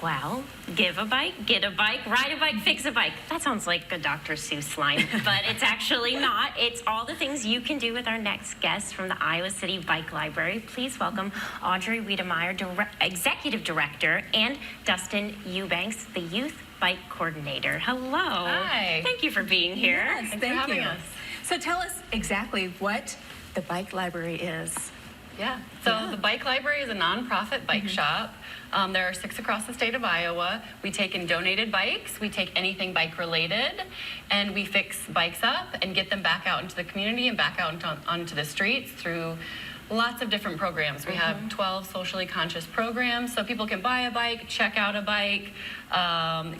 Well, give a bike, get a bike, ride a bike, fix a bike. That sounds like a Dr. Seuss line, but it's actually not. It's all the things you can do with our next guest from the Iowa City Bike Library. Please welcome Audrey Wiedemeyer, Executive Director, and Dustin Eubanks, the Youth Bike Coordinator. Hello. Hi. Thank you for being here. Yes, thank you for having us. So tell us exactly what the Bike Library is. So the Bike Library is a nonprofit bike shop. There are 6 across the state of Iowa. We take in donated bikes, we take anything bike related, and we fix bikes up and get them back out into the community and back out onto the streets through lots of different programs. We have 12 socially conscious programs, so people can buy a bike, check out a bike,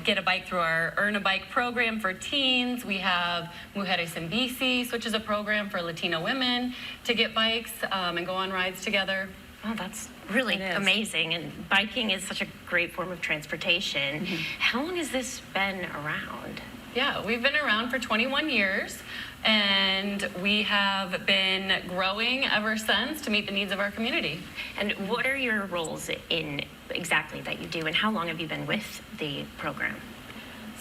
get a bike through our Earn a Bike program for teens. We have Mujeres en Bicis, which is a program for Latino women to get bikes and go on rides together. Oh, that's really amazing. And biking is such a great form of transportation. How long has this been around? Yeah, we've been around for 21 years, and we have been growing ever since to meet the needs of our community. And what are your roles in exactly that you do, and how long have you been with the program?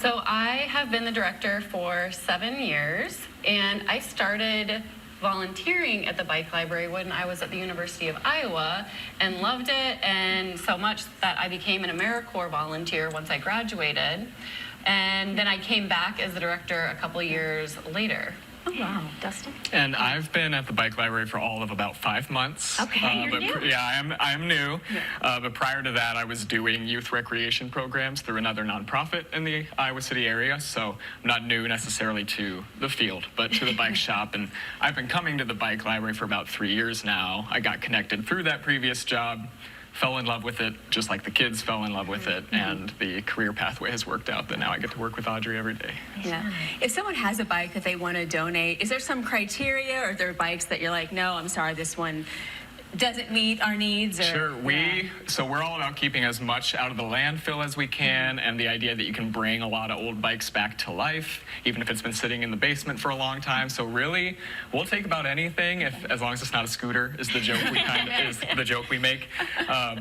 So I have been the director for 7 years, and I started volunteering at the Bike Library when I was at the University of Iowa and loved it, and so much that I became an AmeriCorps volunteer once I graduated. And then I came back as the director a couple of years later. Oh, wow. Dustin? And I've been at the Bike Library for all of about 5 months. Okay, you're new. Yeah, I am new. But prior to that, I was doing youth recreation programs through another nonprofit in the Iowa City area. So I'm not new necessarily to the field, but to the bike shop. And I've been coming to the Bike Library for about 3 years now. I got connected through that previous job, fell in love with it, just like the kids fell in love with it, and the career pathway has worked out that now I get to work with Audrey every day. Yeah. If someone has a bike that they want to donate, is there some criteria, or are there bikes that you're like, no, I'm sorry, this one doesn't meet our needs? Or, Sure, so we're all about keeping as much out of the landfill as we can, and the idea that you can bring a lot of old bikes back to life, even if it's been sitting in the basement for a long time. So really, we'll take about anything, as long as it's not a scooter, is the joke we make.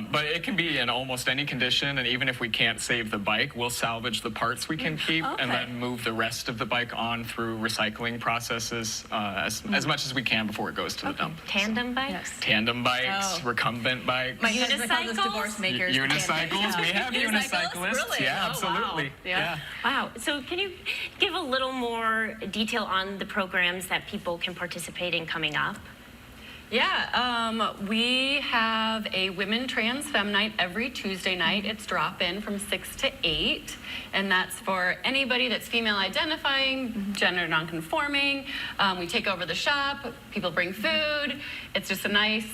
But it can be in almost any condition, and even if we can't save the bike, we'll salvage the parts we can keep, and then move the rest of the bike on through recycling processes as much as we can before it goes to the dump. Tandem bikes? Tandem bikes, recumbent bikes. My husband calls us divorce makers. Unicycles, we have unicyclists. Really? Yeah, Oh, absolutely. wow. Yeah. Wow. So can you give a little more detail on the programs that people can participate in coming up? Yeah, we have a Women Trans Femme Night every Tuesday night. It's drop-in from 6 to 8, and that's for anybody that's female identifying, gender non-conforming. We take over the shop, people bring food. It's just a nice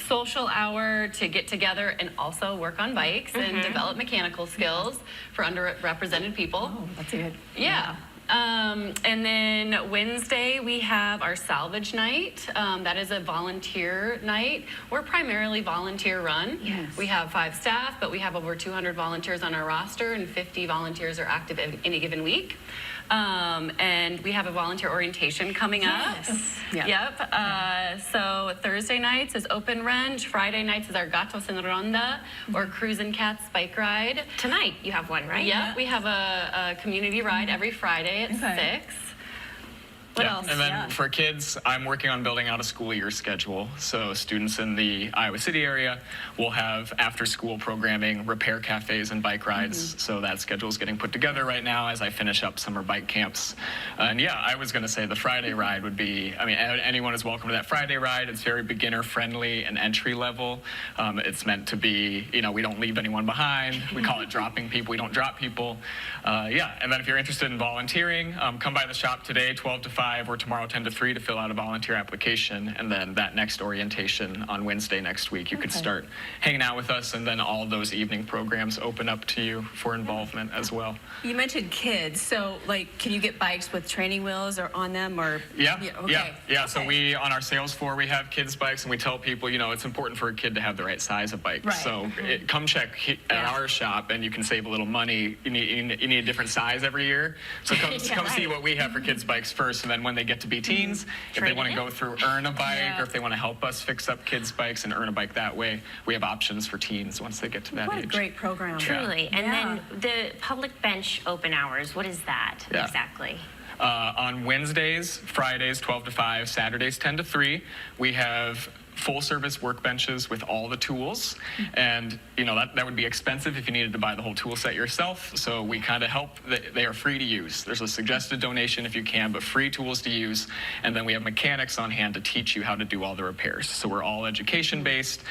social hour to get together and also work on bikes and develop mechanical skills for underrepresented people. Oh, that's good. Yeah. And then Wednesday we have our salvage night. That is a volunteer night. We're primarily volunteer run. Yes. We have 5 staff, but we have over 200 volunteers on our roster, and 50 volunteers are active in any given week. And we have a volunteer orientation coming up. Yep. So Thursday nights is Open Wrench. Friday nights is our Gatos en Ronda, or Cruisin' Cats bike ride. Tonight you have one, right? Yep, we have a community ride every Friday at 6. What else? And then for kids, I'm working on building out a school year schedule. So students in the Iowa City area will have after-school programming, repair cafes, and bike rides. So that schedule is getting put together right now as I finish up summer bike camps. And yeah, I was going to say the Friday ride would be, I mean, anyone is welcome to that Friday ride. It's very beginner-friendly and entry-level. It's meant to be, you know, we don't leave anyone behind. We call it dropping people. We don't drop people. Yeah, and then if you're interested in volunteering, come by the shop today, 12 to 5, or tomorrow 10 to 3 to fill out a volunteer application, and then that next orientation on Wednesday next week you could start hanging out with us, and then all those evening programs open up to you for involvement as well. You mentioned kids, so like, can you get bikes with training wheels or on them, or? Yeah. So we, on our sales floor, we have kids bikes, and we tell people, you know, it's important for a kid to have the right size of bike. Right. So come check at our shop, and you can save a little money. You need a different size every year. So come see what we have for kids bikes first, and then then when they get to be teens, if they Trade want it to in. go through Earn a Bike, Yeah. or if they want to help us fix up kids' bikes and earn a bike that way, we have options for teens once they get to that What a age. great program. Truly. And Yeah. then the public bench open hours, what is that Yeah. exactly? On Wednesdays, Fridays, 12 to 5, Saturdays, 10 to 3, we have full service workbenches with all the tools. And, you know, that would be expensive if you needed to buy the whole tool set yourself. So we kind of help. They are free to use. There's a suggested donation if you can, but free tools to use. And then we have mechanics on hand to teach you how to do all the repairs. So we're all education based.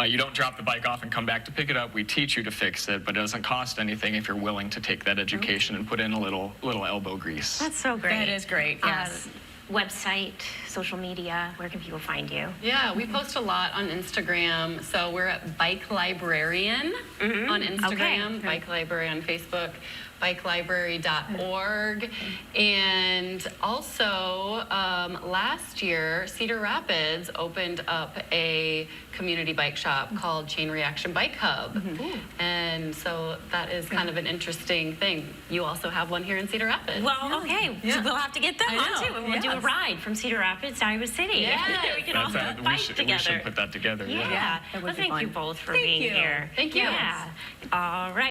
You don't drop the bike off and come back to pick it up. We teach you to fix it, but it doesn't cost anything if you're willing to take that education and put in a little elbow grease. That's so great. That is great, yes. Website, social media, where can people find you? Yeah, we post a lot on Instagram. So we're at Bike Librarian on Instagram, Okay. Bike Library on Facebook, bikelibrary.org. And also, last year, Cedar Rapids opened up a community bike shop called Chain Reaction Bike Hub. And so that is kind of an interesting thing. You also have one here in Cedar Rapids. Well, okay, Yeah. we'll have to get them I on know, too, and we'll do a yes. ride from Cedar Rapids to Iowa City. Yes. We can all we bike should together. put that together. Yeah. that would Well, be thank you fun. both for Thank being you. here. Thank you. Yeah. All right.